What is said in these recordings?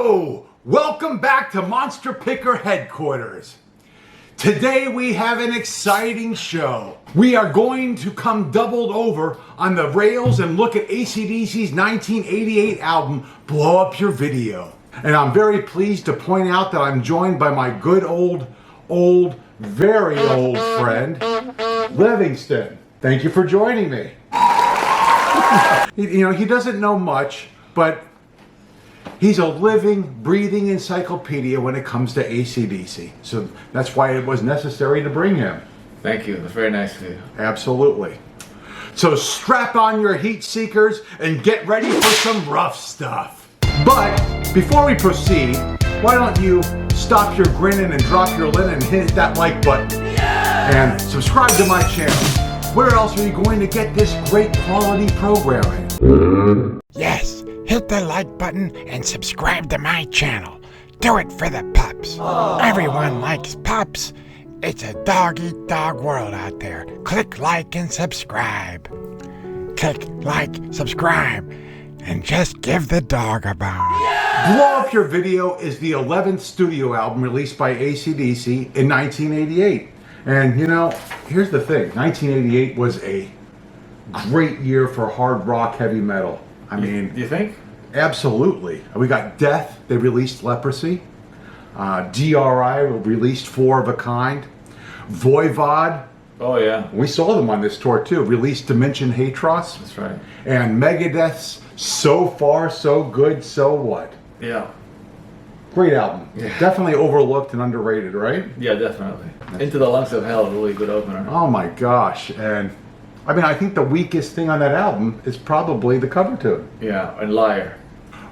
Hello! Welcome back to Monster Picker Headquarters. Today we have an exciting show. We are going to come doubled over on the rails and look at AC/DC's 1988 album, Blow Up Your Video. And I'm very pleased to point out that I'm joined by my good very old friend, Livingston. Thank you for joining me. He doesn't know much, but he's a living, breathing encyclopedia when it comes to AC/DC. So that's why it was necessary to bring him. Thank you. That's very nice of you. Absolutely. So strap on your heat seekers and get ready for some rough stuff. But before we proceed, why don't you stop your grinning and drop your linen and hit that like button. And subscribe to my channel. Where else are you going to get this great quality programming? Yes, hit the like button and subscribe to my channel. Do it for the pups. Everyone likes pups. It's a dog-eat-dog world out there. Click like and subscribe. Click like, subscribe, and just give the dog a bone. Blow Up Your Video is the 11th studio album released by AC/DC in 1988. And here's the thing. 1988 was a great year for hard rock heavy metal. Do you think? Absolutely. We got Death, they released Leprosy. DRI released Four of a Kind. Voivod, Oh yeah. we saw them on this tour too, released Dimension Hatros. That's right. And Megadeth's So Far, So Good, So What. Yeah. Great album. Yeah. Definitely overlooked and underrated, right? Yeah, definitely. Into the Lungs of Hell, really good opener. Oh my gosh. And I think the weakest thing on that album is probably the cover tune. Yeah, and Liar.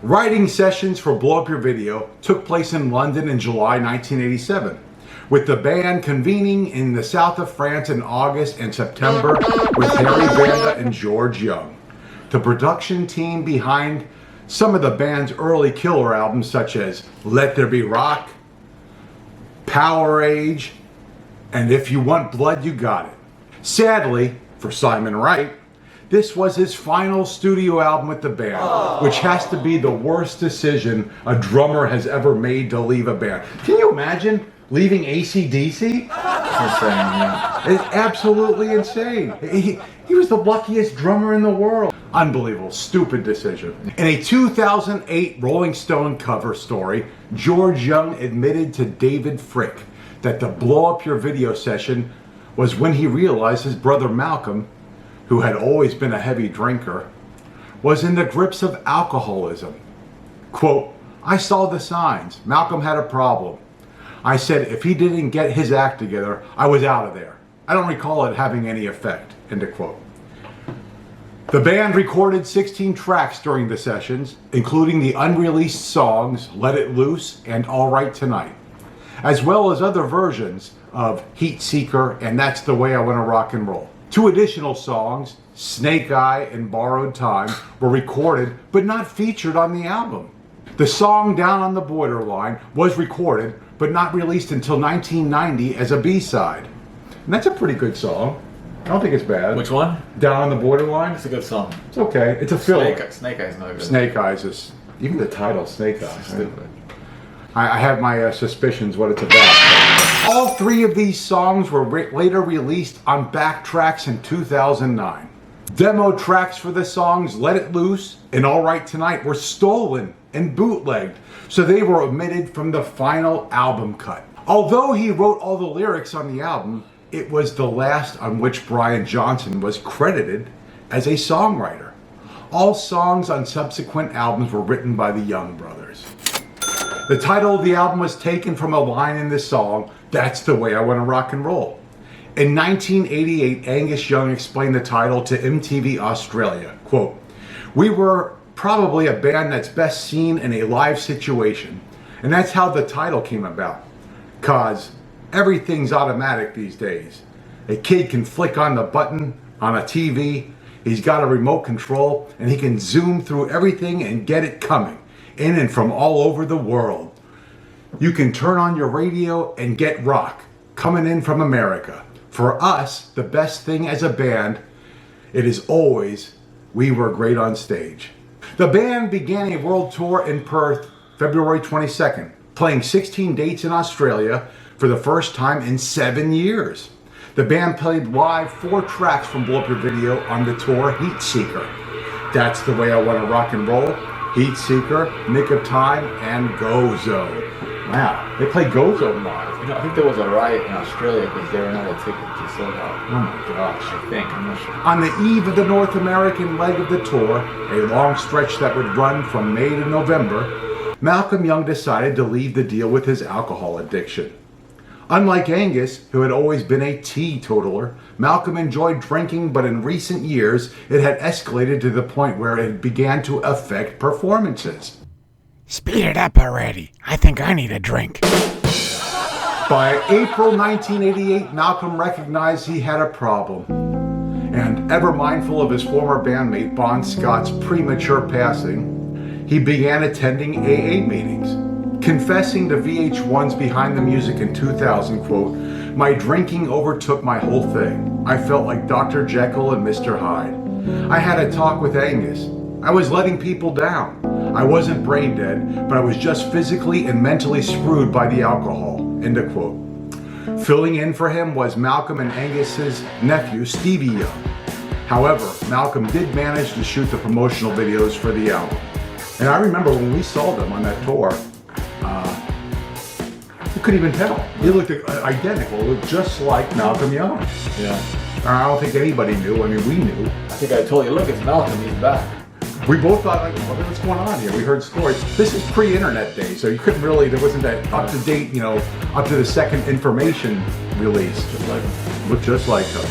Writing sessions for Blow Up Your Video took place in London in July 1987, with the band convening in the south of France in August and September with Harry Vanda and George Young. The production team behind some of the band's early killer albums such as Let There Be Rock, Power Age, and If You Want Blood, You Got It. Sadly, for Simon Wright, this was his final studio album with the band, which has to be the worst decision a drummer has ever made to leave a band. Can you imagine leaving AC/DC? That's insane, yeah. It's absolutely insane. He was the luckiest drummer in the world. Unbelievable, stupid decision. In a 2008 Rolling Stone cover story, George Young admitted to David Frick that the Blow Up Your Video session was when he realized his brother Malcolm, who had always been a heavy drinker, was in the grips of alcoholism. Quote, I saw the signs. Malcolm had a problem. I said if he didn't get his act together, I was out of there. I don't recall it having any effect, end of quote. The band recorded 16 tracks during the sessions, including the unreleased songs Let It Loose and All Right Tonight, as well as other versions of Heat Seeker and That's the Way I Want to Rock and Roll. Two additional songs, Snake Eye and Borrowed Time, were recorded but not featured on the album. The song Down on the Borderline was recorded but not released until 1990 as a B-side. And that's a pretty good song. I don't think it's bad. Which one? Down on the Borderline? It's a good song. It's okay. It's a filler. Snake Eye's not good. Snake Eyes is, even the title, Snake Eyes. Stupid. I have my suspicions what it's about. All three of these songs were later released on backtracks in 2009. Demo tracks for the songs Let It Loose and All Right Tonight were stolen and bootlegged, so they were omitted from the final album cut. Although he wrote all the lyrics on the album, it was the last on which Brian Johnson was credited as a songwriter. All songs on subsequent albums were written by the Young brothers. The title of the album was taken from a line in the song, That's the Way I Want to Rock and Roll. In 1988, Angus Young explained the title to MTV Australia. Quote, we were probably a band that's best seen in a live situation. And that's how the title came about. 'Cause everything's automatic these days. A kid can flick on the button on a TV, he's got a remote control, and he can zoom through everything and get it coming, in and from all over the world. You can turn on your radio and get rock, coming in from America. For us, the best thing as a band, it is always, we were great on stage. The band began a world tour in Perth February 22nd, playing 16 dates in Australia for the first time in 7 years. The band played live 4 tracks from Blow Up Your Video on the tour Heat Seeker. That's the Way I Want to Rock and Roll, Heat Seeker, Nick of Time, and Gozo. Wow, they played Gozo live. You know, I think there was a riot in Australia because they were not a ticket to sold out. Oh my gosh. I think, I'm not sure. On the eve of the North American leg of the tour, a long stretch that would run from May to November, Malcolm Young decided to leave the deal with his alcohol addiction. Unlike Angus, who had always been a teetotaler, Malcolm enjoyed drinking, but in recent years, it had escalated to the point where it began to affect performances. Speed it up already. I think I need a drink. By April 1988, Malcolm recognized he had a problem. And ever mindful of his former bandmate Bon Scott's premature passing, he began attending AA meetings. Confessing to VH1's Behind the Music in 2000, quote, "My drinking overtook my whole thing. I felt like Dr. Jekyll and Mr. Hyde. I had a talk with Angus. I was letting people down. I wasn't brain dead, but I was just physically and mentally screwed by the alcohol," end of quote. Filling in for him was Malcolm and Angus's nephew, Stevie Young. However, Malcolm did manage to shoot the promotional videos for the album. And I remember when we saw them on that tour, you couldn't even tell. They looked identical, looked just like Malcolm Young. Yeah. I don't think anybody knew. I mean, we knew. I think I told you, look, it's Malcolm, he's back. We both thought, like, what's going on here? We heard stories. This is pre-internet days, so you couldn't really, there wasn't that up-to-date, up to the second information release. Just like him. Looked just like them.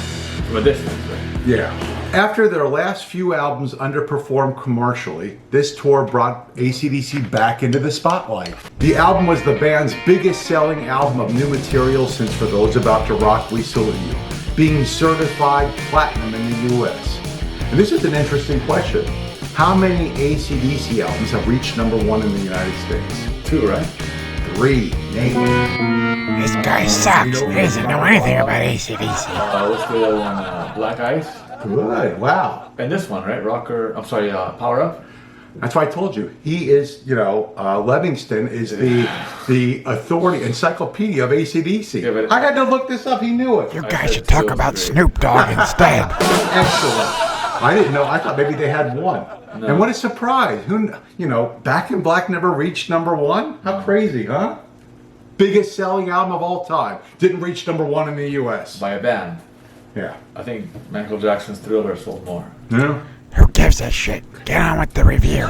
From a distance, right? Yeah. After their last few albums underperformed commercially, this tour brought AC/DC back into the spotlight. The album was the band's biggest selling album of new material since For Those About to Rock, We Salute You, being certified platinum in the US. And this is an interesting question. How many AC/DC albums have reached #1 in the United States? 2, right? 3. Nate. This guy sucks. He doesn't know anything about AC/DC. What's the other one? Black Ice? Good. Wow. And this one, right? Power Up? That's why I told you. He is, Livingston is the authority, encyclopedia of AC/DC. Yeah, but- I had to look this up. He knew it. You guys should talk about Snoop Dogg instead. Excellent. I didn't know. I thought maybe they had one. No. And what a surprise. Back in Black never reached #1? How crazy, huh? Biggest selling album of all time. Didn't reach #1 in the US. By a band. Yeah. I think Michael Jackson's Thriller sold more. Yeah. Who gives a shit? Get on with the review.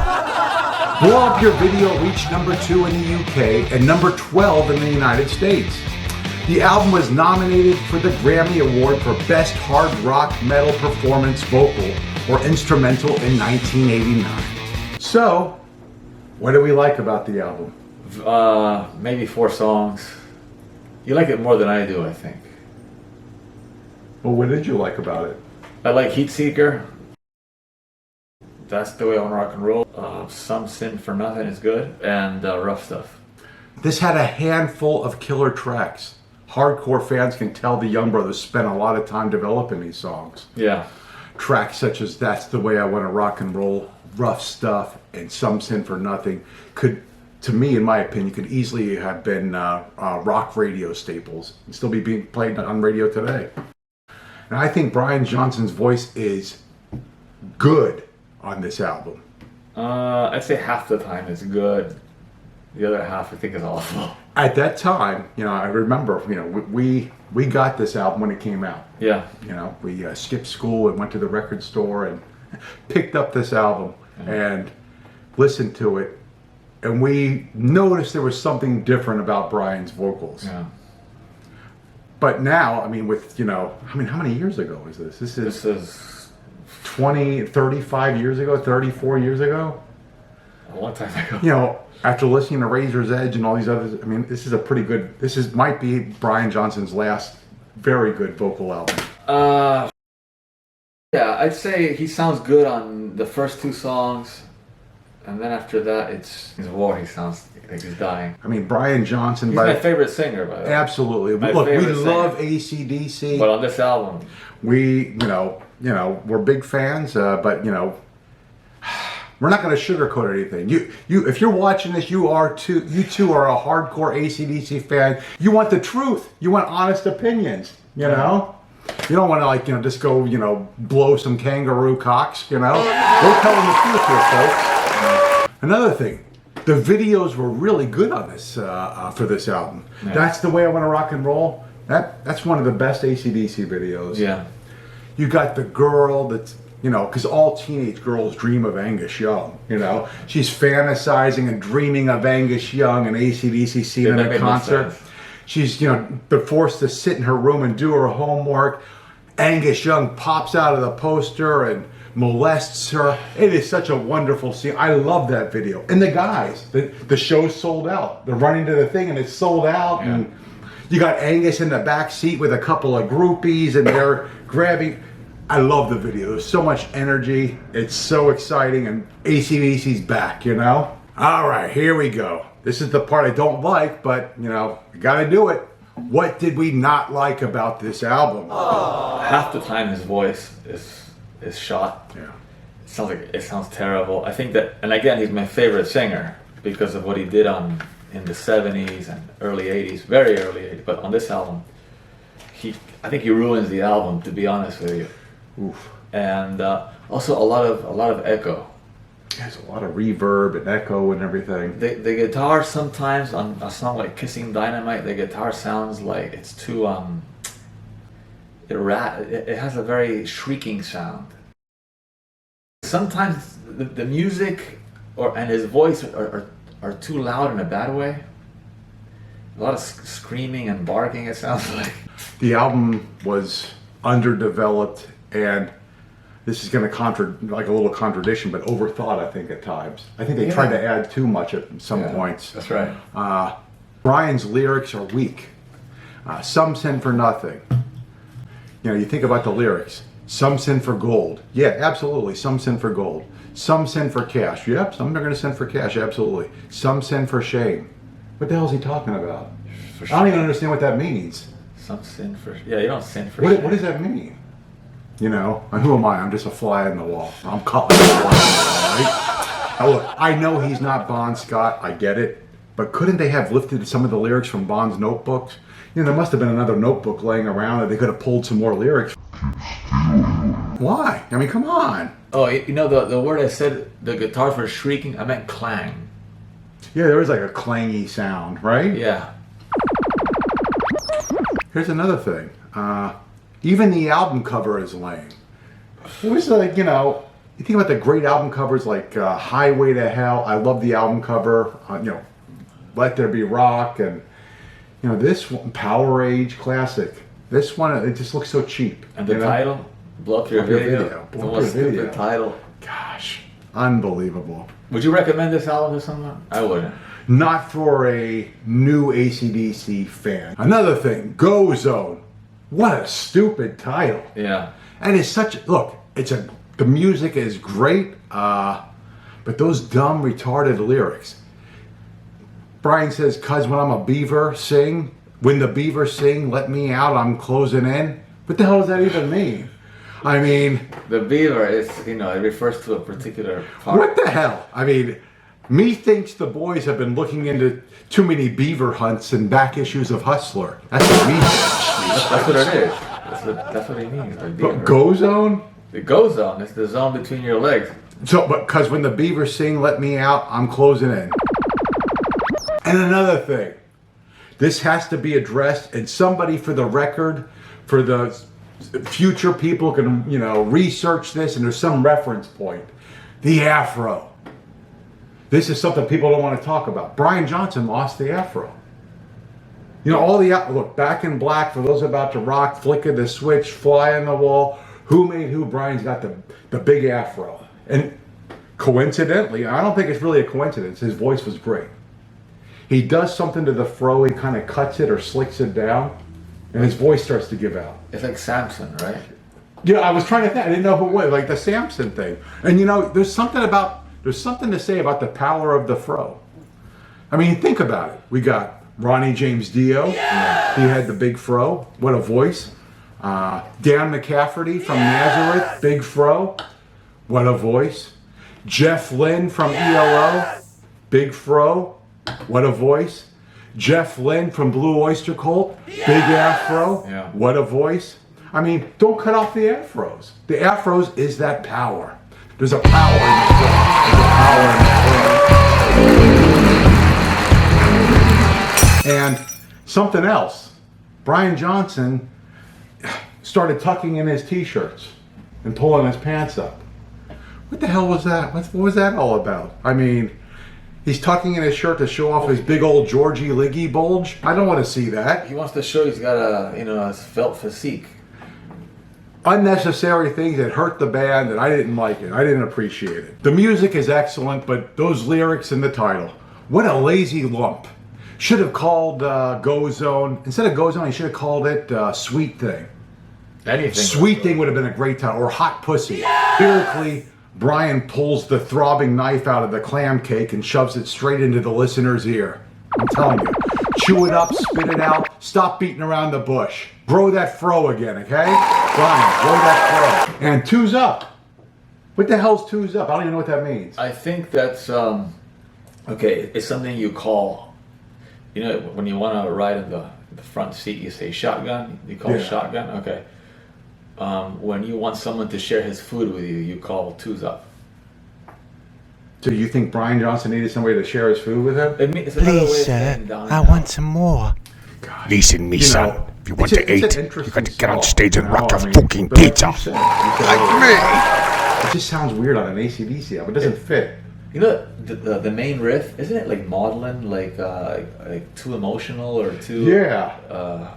Blow Up Your Video reached #2 in the UK and #12 in the United States. The album was nominated for the Grammy Award for Best Hard Rock Metal Performance Vocal or Instrumental in 1989. So, what do we like about the album? Maybe 4 songs. You like it more than I do, I think. Well, what did you like about it? I like Heat Seeker. That's the Way I Want to Rock and Roll. Some Sin for Nothing is good. And Ruff Stuff. This had a handful of killer tracks. Hardcore fans can tell the Young Brothers spent a lot of time developing these songs. Yeah. Tracks such as That's the Way I Want to Rock and Roll, Ruff Stuff, and Some Sin for Nothing could, to me, in my opinion, could easily have been rock radio staples and still be being played on radio today. And I think Brian Johnson's voice is good on this album. I'd say half the time is good. The other half I think is awful. At that time, I remember, we got this album when it came out. Yeah. We skipped school and went to the record store and picked up this album and listened to it. And we noticed there was something different about Brian's vocals. Yeah. But now, how many years ago is this? This is 20, 35 years ago, 34 years ago. A long time ago. After listening to Razor's Edge and all these others, this is a pretty good, might be Brian Johnson's last very good vocal album. Yeah, I'd say he sounds good on the first 2 songs. And then after that, it's war. He sounds like he's dying. Brian Johnson. He's my favorite singer, by the way. Absolutely. My Look, we favorite love AC/DC. But on this album, We, we're big fans, but We're not going to sugarcoat anything. If you're watching this, you too are a hardcore AC/DC fan. You want the truth. You want honest opinions. You know, you don't want to just go blow some kangaroo cocks. We're telling the truth here, folks. Another thing, the videos were really good on this for this album. Yeah. That's the Way I Want to Rock and Roll. That's one of the best AC/DC videos. Yeah. You got the girl that's, because all teenage girls dream of Angus Young, She's fantasizing and dreaming of Angus Young and AC/DC seeing him at a concert. She's, been forced to sit in her room and do her homework. Angus Young pops out of the poster and molests her. It is such a wonderful scene. I love that video. And the guys, the show's sold out. They're running to the thing and it's sold out. Yeah. And you got Angus in the back seat with a couple of groupies and they're grabbing. I love the video. There's so much energy. It's so exciting, and AC/DC's back, All right, here we go. This is the part I don't like, but, you gotta do it. What did we not like about this album? Half the time his voice is shot. Yeah. It sounds terrible. I think that, and again, he's my favorite singer because of what he did in the 70s and early 80s, very early 80s, but on this album, I think he ruins the album, to be honest with you. Oof. And also a lot of echo. There's a lot of reverb and echo and everything. The guitar sometimes on a song like Kissing Dynamite, the guitar sounds like it's too it has a very shrieking sound. Sometimes the music and his voice are too loud in a bad way. A lot of screaming and barking, it sounds like. The album was underdeveloped, and this is going to like a little contradiction, but overthought, I think, at times. I think they tried to add too much at some points. That's right. Brian's lyrics are weak. Some sin for nothing. You think about the lyrics. Some sin for gold. Yeah, absolutely. Some sin for gold. Some sin for cash. Yep, some are going to sin for cash. Absolutely. Some sin for shame. What the hell is he talking about? I don't even understand what that means. Some sin for... Yeah, you don't sin for shame. What does that mean? And who am I? I'm just a fly in the wall. I'm cutting the fly in the wall, right? Now look, I know he's not Bon Scott. I get it. But couldn't they have lifted some of the lyrics from Bon's notebooks? There must have been another notebook laying around that they could have pulled some more lyrics. Why? I mean, come on. Oh, the word I said, the guitars were shrieking, I meant clang. Yeah, there was like a clangy sound, right? Yeah. Here's another thing. Even the album cover is lame. It was like, you think about the great album covers like Highway to Hell. I love the album cover. Let There Be Rock, and this one, Power Age Classic. This one, it just looks so cheap. And the title, Blow Up Your Video. Blow Up Your Video. The title. Gosh, unbelievable. Would you recommend this album to someone? I wouldn't. Not for a new AC/DC fan. Another thing, Go Zone. What a stupid title. Yeah. And it's the music is great, but those dumb, retarded lyrics. Brian says, "'Cause when I'm a beaver, sing. When the beavers sing, let me out, I'm closing in." What the hell does that even mean? I mean... The beaver is, it refers to a particular part. What the hell? I mean, methinks the boys have been looking into too many beaver hunts and back issues of Hustler. That's what me think. That's what it is. That's what he means. But Go Zone? The Go Zone is the zone between your legs. But because when the beavers sing, let me out, I'm closing in. And another thing, this has to be addressed, and somebody for the record, for the future people can, research this, and there's some reference point. The afro. This is something people don't want to talk about. Brian Johnson lost the afro. Look, Back in Black, for those about to rock, Flick of the Switch, Fly on the Wall, who made who? Brian's got the big afro. And coincidentally, I don't think it's really a coincidence, his voice was great. He does something to the fro, he kind of cuts it or slicks it down, and his voice starts to give out. It's like Samson, right? Yeah, I was trying to think, I didn't know who it was, like the Samson thing. And there's something to say about the power of the fro. I mean, think about it. We got Ronnie James Dio. Yeah! He had the big fro. What a voice. Dan McCafferty from Nazareth, big fro. What a voice. Jeff Lynne from ELO, Big Fro, what a voice. Jeff Lynne from Blue Oyster Cult, Big Afro, Yeah. what a voice. I mean, don't cut off the afros. The afros is that power. There's a power in the throat. There's a power in the throat. And something else. Brian Johnson started tucking in his t-shirts and pulling his pants up. What the hell was that? What was that all about? I mean, he's tucking in his shirt to show off his big old Georgie Liggy bulge. I don't want to see that. He wants to show he's got a felt physique. Unnecessary things that hurt the band, and I didn't like it. I didn't appreciate it. The music is excellent, but those lyrics in the title, what a lazy lump. Should have called Go Zone. Instead of Go Zone, he should have called it Sweet Thing. Anything. Sweet Thing would have been a great title, or Hot Pussy. Lyrically, Brian pulls the throbbing knife out of the clam cake and shoves it straight into the listener's ear. I'm telling you. Chew it up, spit it out, stop beating around the bush. Grow that fro again, okay? Brian, grow that fro. And two's up. What the hell's two's up? I don't even know what that means. I think that's okay. It's something you call, when you want to ride in the front seat, you say shotgun. You call it shotgun. Okay. When you want someone to share his food with you, you call two's up. So you think Brian Johnson needed somebody to share his food with him? It's another way of Please, saying sir, down I and want out. some more. God. Listen, me You son. know, If you want it's to eat, an you got to interesting get on song, stage and you rock know, a I mean, fucking but like pizza. you said, Like me. it just sounds weird on an AC/DC album. It doesn't fit. You know the main riff, isn't it like maudlin, like too emotional or too? Yeah.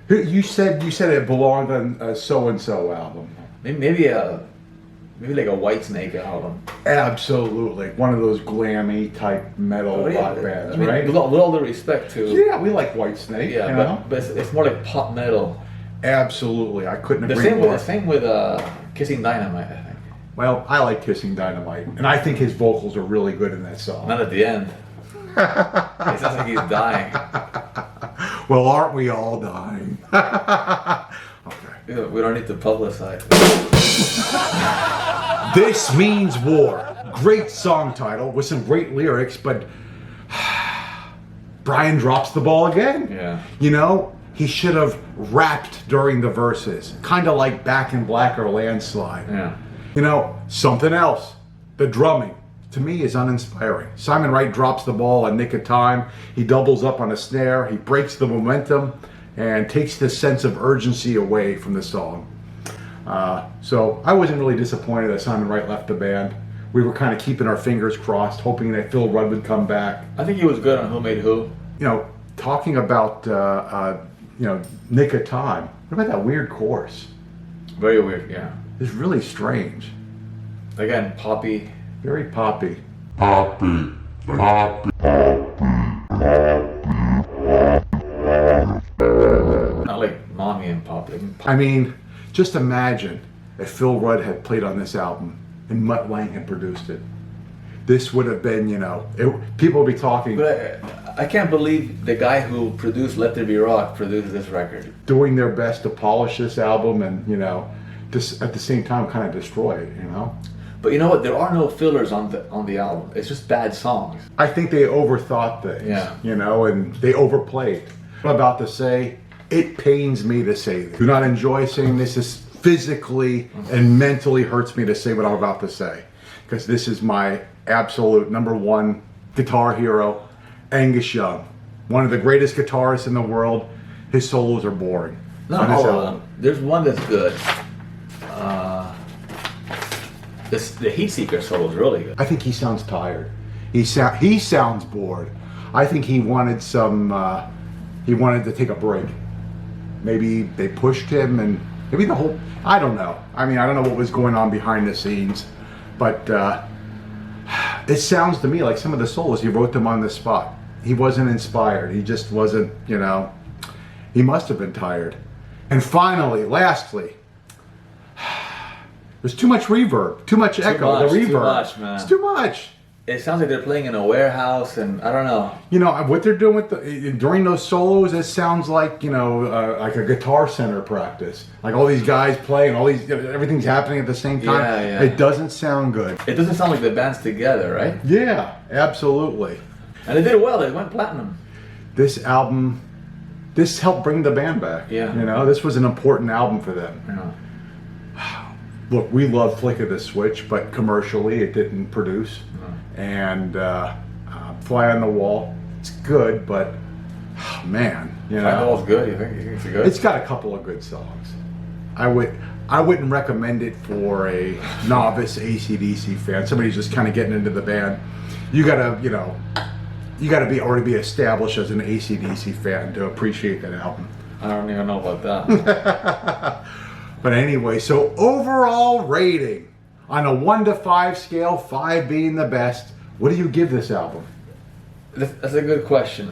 You said it belonged on a so-and-so album. Maybe like a Whitesnake album. Absolutely. One of those glammy type metal rock bands, I mean, right? with all the respect to. Yeah, we like Whitesnake. Yeah, you know? but it's more like pop metal. Absolutely. I couldn't The agree more. same with Kissing Dynamite, I think. Well, I like Kissing Dynamite, and I think his vocals are really good in that song. Not at the end. It sounds like he's dying. Well, aren't we all dying? Okay. We don't need to publicize. This Means War. Great song title with some great lyrics, but Brian drops the ball again. Yeah. You know, he should have rapped during the verses, kind of like Back in Black or Landslide. Yeah. You know, something else. The drumming, to me, is uninspiring. Simon Wright drops the ball a nick of time. He doubles up on a snare. He breaks the momentum and takes the sense of urgency away from the song. So I wasn't really disappointed that Simon Wright left the band. We were kind of keeping our fingers crossed, hoping that Phil Rudd would come back. I think he was good on Who Made Who. You know, talking about, nick of time. What about that weird chorus? Very weird, yeah. It's really strange. Again, poppy. Very poppy. Not like mommy and poppy. I mean, just imagine if Phil Rudd had played on this album and Mutt Lange had produced it. This would have been, people would be talking, But I can't believe the guy who produced Let There Be Rock produced this record. doing their best to polish this album and, just at the same time kind of destroy it, But you know what? There are no fillers on the album. It's just bad songs. I think they overthought things, Yeah. and they overplayed. What I'm about to say, it pains me to say this. Do not enjoy saying this. This physically and mentally hurts me to say what I'm about to say. Because this is my absolute number one guitar hero, Angus Young. One of the greatest guitarists in the world. His solos are boring. Not on this all of album. them. There's one that's good. The Heatseeker solo is really good. I think he sounds tired. He sounds bored. I think he wanted he wanted to take a break. Maybe they pushed him and maybe I don't know. I mean, I don't know what was going on behind the scenes, but it sounds to me like some of the solos, he wrote them on the spot. He wasn't inspired. He just wasn't, he must have been tired. And finally, lastly, there's too much reverb, too much echo. much, the reverb. too much, man. It's too much. it sounds like they're playing in a warehouse, and I don't know. You know what they're doing with during those solos. It sounds like like a Guitar Center practice. Like all these guys playing, all these everything's happening at the same time. Yeah. It doesn't sound good. It doesn't sound like the band's together, right? Yeah, absolutely. And they did well. They went platinum. This album, this helped bring the band back. Yeah. You know, this was an important album for them. Yeah. Look, we love Flick of the Switch, but commercially it didn't produce. And Fly on the Wall, it's good, but man, Fly on the Wall's good. You think it's good? It's got a couple of good songs. I wouldn't recommend it for a novice AC/DC fan. Somebody who's just kind of getting into the band. You gotta already be established as an AC/DC fan to appreciate that album. I don't even know about that. But anyway, so overall rating on a 1 to 5 scale, 5 being the best, what do you give this album? That's a good question.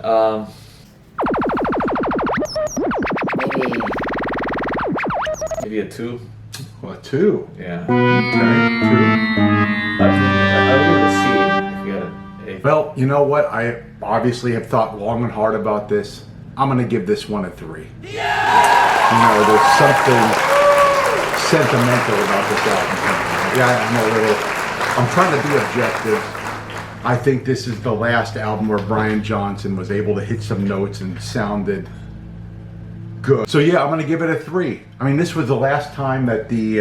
Maybe a 2. Well, 2. Yeah. Okay, I would give it a C if you got an 8. Well, you know what? I obviously have thought long and hard about this. I'm going to give this one a 3. Yeah! You know, there's something sentimental about this album. Yeah, I'm trying to be objective. I think this is the last album where Brian Johnson was able to hit some notes and sounded good. So yeah, I'm going to give it a 3. I mean, this was the last time that the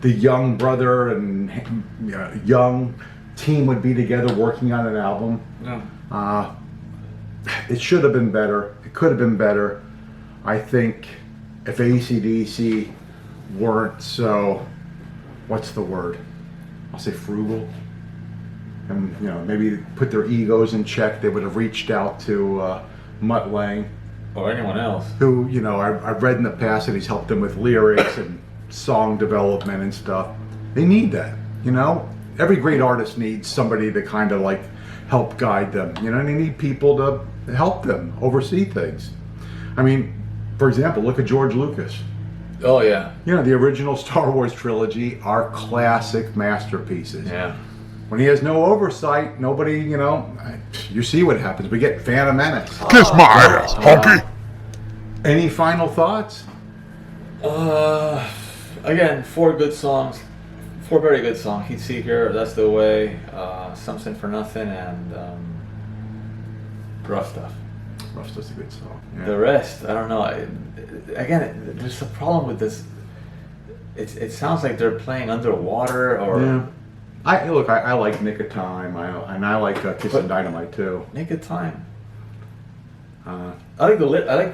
young brother and young team would be together working on an album. Yeah. It should have been better. It could have been better. I think if AC/DC weren't so, what's the word? I'll say frugal. And maybe put their egos in check, they would have reached out to Mutt Lange. Or anyone else. Who, I've read in the past that he's helped them with lyrics and song development and stuff. They need that, Every great artist needs somebody to kind of like help guide them, and they need people to help them oversee things. I mean, for example, look at George Lucas. Oh yeah. The original Star Wars trilogy are classic masterpieces. Yeah. When he has no oversight, nobody, you see what happens. We get Phantom Menace. Kiss my ass, honky. Any final thoughts? Again, 4 good songs. 4 very good songs. Heat Seeker, That's the Way, Something for Nothing, and Ruff Stuff. Ruff Stuff's a good song. Yeah. The rest, I don't know. Again, there's a problem with this. It sounds like they're playing underwater or... Yeah. I like Nick of Time, I like Kissin' Dynamite too. Nick of Time. I like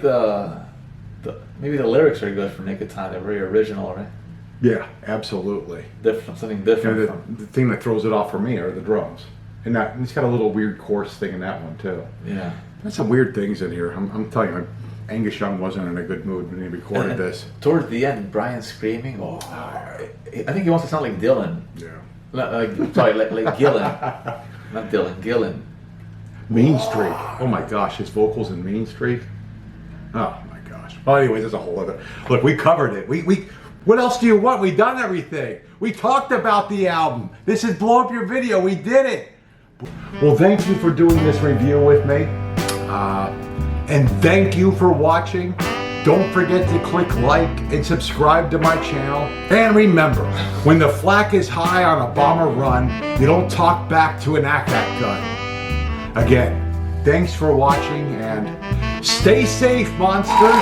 the maybe the lyrics are good for Nick of Time. They're very original, right? Yeah, absolutely. Something different. The thing that throws it off for me are the drums, and it's got a little weird chorus thing in that one too. Yeah. There's some weird things in here. I'm telling you, Angus Young wasn't in a good mood when he recorded this. Towards the end, Brian screaming. Oh, I think he wants to sound like Dylan. Yeah. Like Gillan. Not Dylan, Gillan. Mean Streak. Oh my gosh, his vocals in Mean Streak. Oh my gosh. Well, anyways, there's a whole other. Look, we covered it. We. What else do you want? We done everything. We talked about the album. This is Blow Up Your Video. We did it. Well, thank you for doing this review with me, and thank you for watching. Don't forget to click like and subscribe to my channel. And remember, when the flak is high on a bomber run, you don't talk back to an ACAC gun. Again, thanks for watching and stay safe, monsters.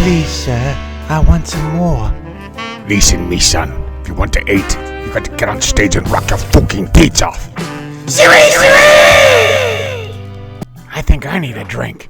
Please, sir, I want some more. Listen, me son, if you want to eat, you got to get on stage and rock your fucking teeth off. I think I need a drink.